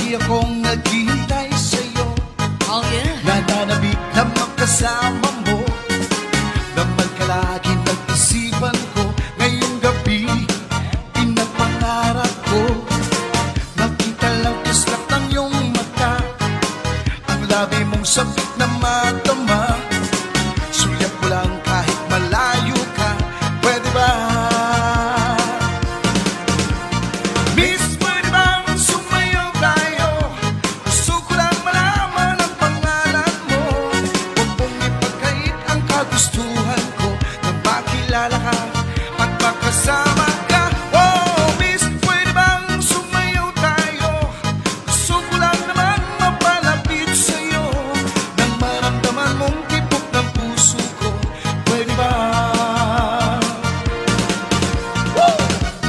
Lagi akong naghihintay sa'yo. Oh yeah. Nananabik na makasama mo. Naman ka lagi ng isipan ko. Ngayong gabi, pinapangarap ko. Makita lang kislap ng iyong mata. Ang labi mong sabik na matama. Sulyap ko lang kahit malayo ka. Pwede ba? Gustuhan ko na makilala ka at makasama ka. Oh, miss, pwede bang sumayaw tayo? Gusto ko lang naman mapalapit sa'yo nang maramdaman mong tibok ng puso ko. Pwede ba?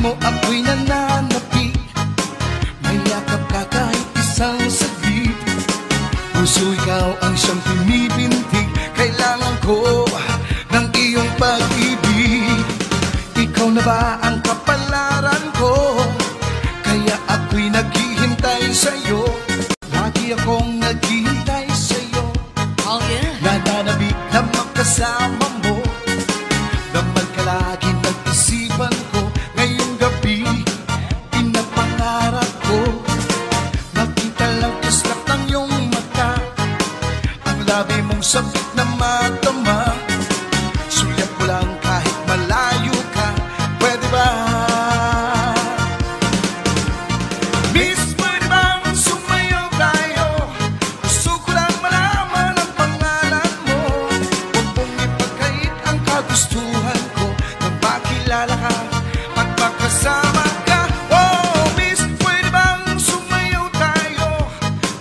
Mo ako'y nananapik, may yakap ka kahit isang saglit. Puso ikaw ang siyang pinipintig. Kailangan ko ng iyong pag-ibig. Ikaw na ba ang kapalaran ko? Kaya ako'y naghihintay sa'yo. Lagi akong naghihintay sa'yo. Oh yeah. Nananabik na makasama mo. Naman ka lagi ng isipan ko. Ngayong gabi, pinapangarap ko. Makita lang kislap ng iyong mata. Ang labi mong sabik na matama. Sulyap ko lang kahit malayo ka. Pwede ba? Miss, pwede bang sumayaw tayo? Gusto ko lang malaman ang pangalan mo. Huwag mong ipagkait ang kagustuhan ko na makilala ka at makasama ka. Oh, miss, pwede bang sumayaw tayo?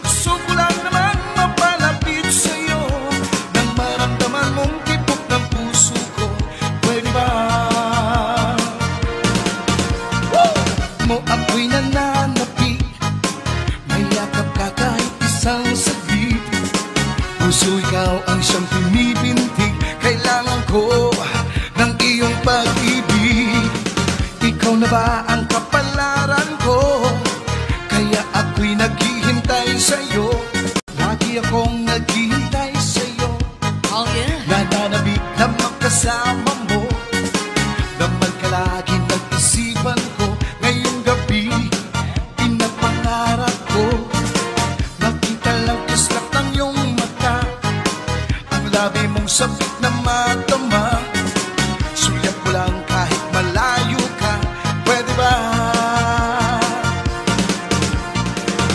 Gusto ko lang naman mapalapit sa'yo nang maramdaman mong tibok ng puso ko. Pwede ba? Mo ako'y nananapik, may yakap ka kahit isang saglit. Puso ikaw ang siyang pinipintig. Kailangan ko ng iyong pag-ibig. Ikaw na ba ang kapalaran ko? Kaya ako'y naghihintay sa'yo. Lagi akong naghihintay sa'yo. Oh yeah. Nananabik na makasama mo. Naman ka lagi ng isipan ko. Ngayong gabi, pinapangarap ko. Makita lang kislap ng iyong mata. Ang labi mong sabik na matama. Sulyap ko lang kahit malayo ka. Pwede ba?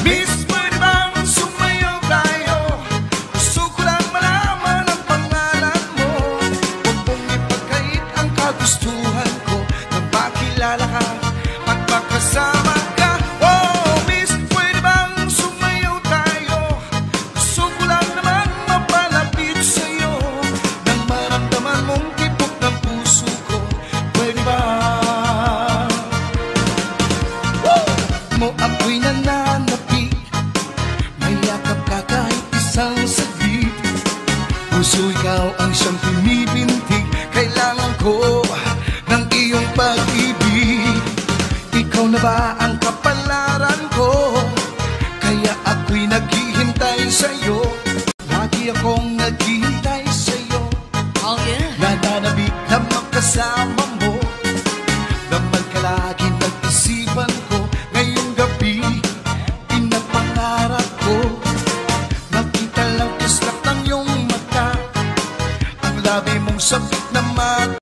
Miss, pwede bang sumayaw tayo? Gusto ko lang malaman ang pangalan mo. Huwag mong ipagkait ang kagustuhan ko na makilala ka at makasama ka. Oh, miss, pwede bang sumayaw tayo? Gusto ko lang naman mapalapit sa'yo nang maramdaman mong tibok ng puso ko. Pwede ba? Mo ako'y nananapik, may yakap ka kahit isang saglit. Puso ikaw ang siyang pinipintig. Kailangan ko ng iyong pag-ibig. Ikaw na ba ang kapalaran ko? Kaya ako'y naghihintay sa'yo. Lagi akong naghihintay sa'yo. Oh yeah. Nananabik na makasama mo. Naman ka lagi ng isipan ko. Ngayong gabi, pinapangarap ko. Makita lang kislap ng iyong mata. Ang labi mong sabik na mata.